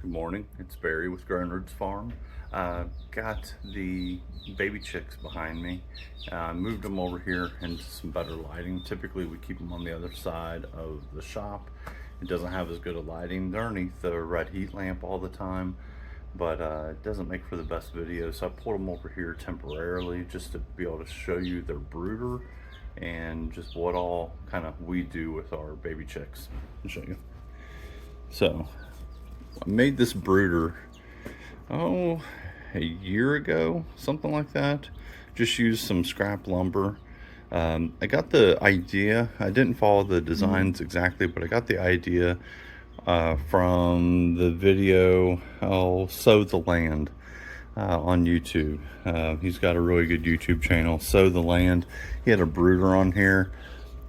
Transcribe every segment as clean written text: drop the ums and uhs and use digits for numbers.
Good morning, it's Barry with Roots Farm. Got the baby chicks behind me. Moved them over here into some better lighting. Typically we keep them on the other side of the shop. It doesn't have as good a lighting. They're underneath the red heat lamp all the time, but it doesn't make for the best video. So I pulled them over here temporarily just to be able to show you their brooder and just what all kind of we do with our baby chicks. I'll show you. So I made this brooder, a year ago, something like that. Just used some scrap lumber. I got the idea, I didn't follow the designs exactly, but I got the idea from the video, Sow the Land on YouTube. He's got a really good YouTube channel, Sow the Land. He had a brooder on here,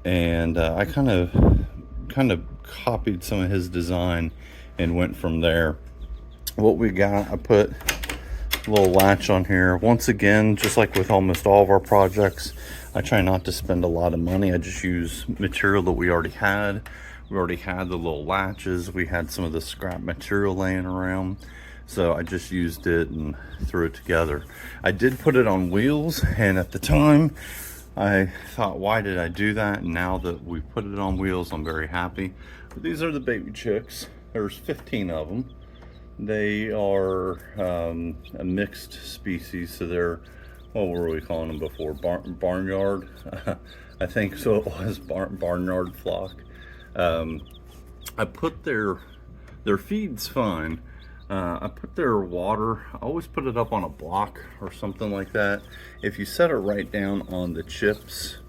and I kind of copied some of his design and went from there. What we got, I put a little latch on here. Once again, just like with almost all of our projects, I try not to spend a lot of money. I just use material that we already had. We already had the little latches. We had some of the scrap material laying around, so I just used it and threw it together. I did put it on wheels, and at the time I thought, why did I do that? And now that we put it on wheels, I'm very happy. But these are the baby chicks. There's 15 of them. They are a mixed species, so they're, what were we calling them before? Barnyard? I think so. It was barnyard flock. I put their feed's fine. I put their water, I always put it up on a block or something like that. If you set it right down on the chips,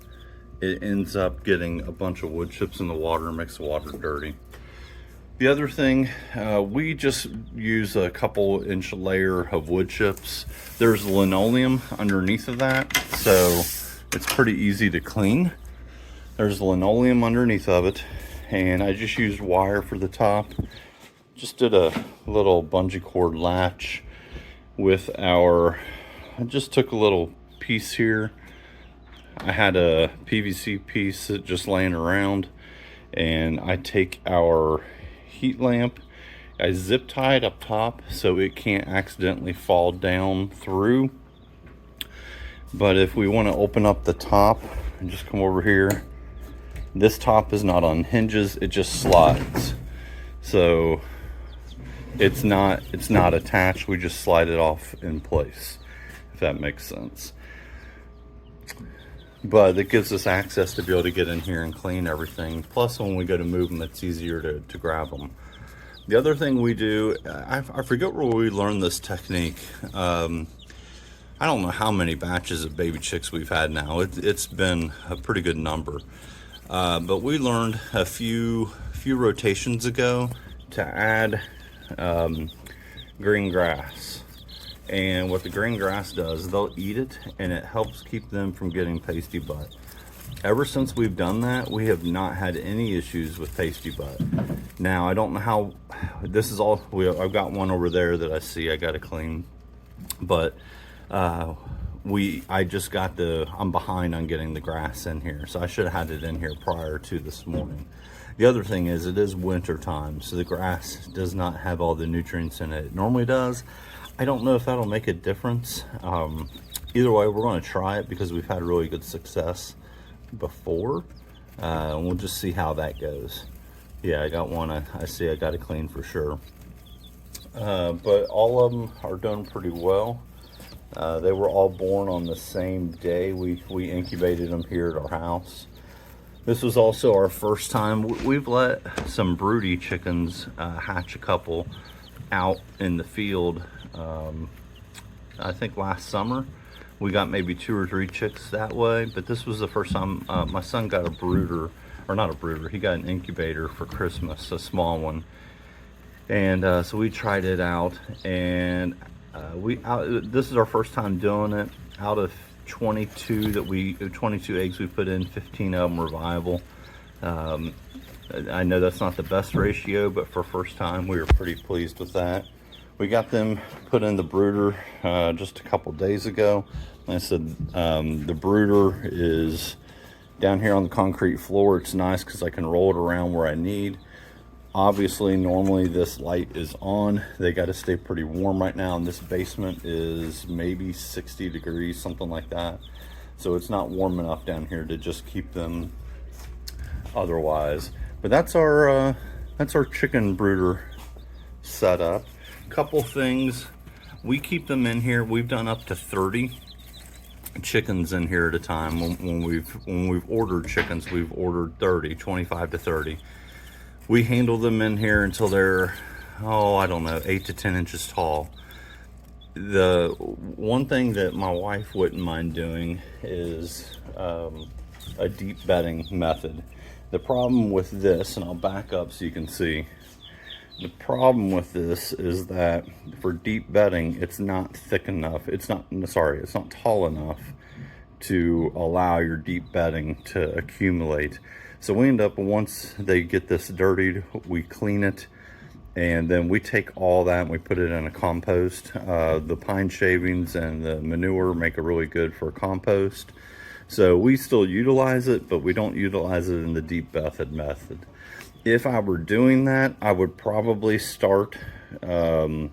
it ends up getting a bunch of wood chips in the water and makes the water dirty. The other thing, we just use a couple inch layer of wood chips. There's linoleum underneath of that, so it's pretty easy to clean. There's linoleum underneath of it, and I just used wire for the top. Just did a little bungee cord latch with I just took a little piece here. I had a PVC piece just laying around, and I take our heat lamp, I zip tie it up top so it can't accidentally fall down through. But if we want to open up the top and just come over here, this top is not on hinges, it just slides. So it's not attached, we just slide it off in place, if that makes sense. But it gives us access to be able to get in here and clean everything. Plus, when we go to move them, it's easier to grab them. The other thing we do, I forget where we learned this technique. I don't know how many batches of baby chicks we've had now. It's been a pretty good number. But we learned a few rotations ago to add green grass. And what the green grass does, they'll eat it, and it helps keep them from getting pasty butt. Ever since we've done that, we have not had any issues with pasty butt. Now, I don't know how, this is all, I've got one over there that I see I gotta clean, but I'm behind on getting the grass in here, so I should have had it in here prior to this morning. The other thing is, it is winter time, so the grass does not have all the nutrients in it. It normally does. I don't know if that'll make a difference. Either way, we're going to try it because we've had really good success before. And we'll just see how that goes. Yeah, I got one I see I got to clean for sure. But all of them are done pretty well. They were all born on the same day. We incubated them here at our house. This was also our first time. We've let some broody chickens hatch a couple out in the field. I think last summer we got maybe 2 or 3 chicks that way, but this was the first time. My son got a brooder, or not a brooder, he got an incubator for Christmas, a small one, and so we tried it out, and this is our first time doing it. Out of 22 eggs we put in, 15 of them were viable. I know that's not the best ratio, but for first time we were pretty pleased with that. We got them put in the brooder just a couple days ago. Like I said, the brooder is down here on the concrete floor. It's nice because I can roll it around where I need. Obviously, normally this light is on. They got to stay pretty warm right now, and this basement is maybe 60 degrees, something like that. So it's not warm enough down here to just keep them otherwise. But that's our chicken brooder setup. Couple things, we keep them in here. We've done up to 30 chickens in here at a time. When we've ordered chickens, we've ordered 30, 25 to 30. We handle them in here until they're, I don't know, 8 to 10 inches tall. The one thing that my wife wouldn't mind doing is a deep bedding method. The problem with this, and I'll back up so you can see, the problem with this is that for deep bedding, it's not thick enough. It's not tall enough to allow your deep bedding to accumulate. So we end up, once they get this dirtied, we clean it, and then we take all that and we put it in a compost. The pine shavings and the manure make it really good for a compost. So we still utilize it, but we don't utilize it in the deep bedded method. If I were doing that, I would probably start the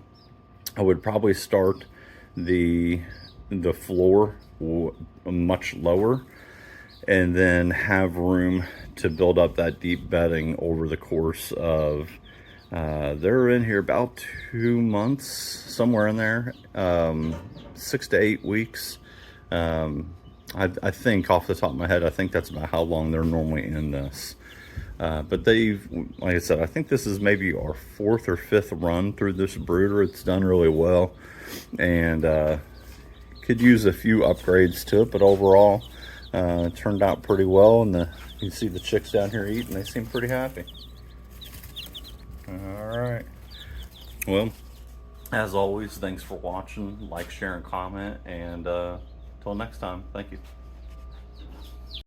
floor much lower, and then have room to build up that deep bedding over the course of they're in here about 2 months, somewhere in there, 6 to 8 weeks. I think off the top of my head, I think that's about how long they're normally in this. But like I said, I think this is maybe our 4th or 5th run through this brooder. It's done really well, and could use a few upgrades to it, but overall it turned out pretty well. And you can see the chicks down here eating. They seem pretty happy. All right, well, as always, thanks for watching. Like, share, and comment, and till next time, thank you.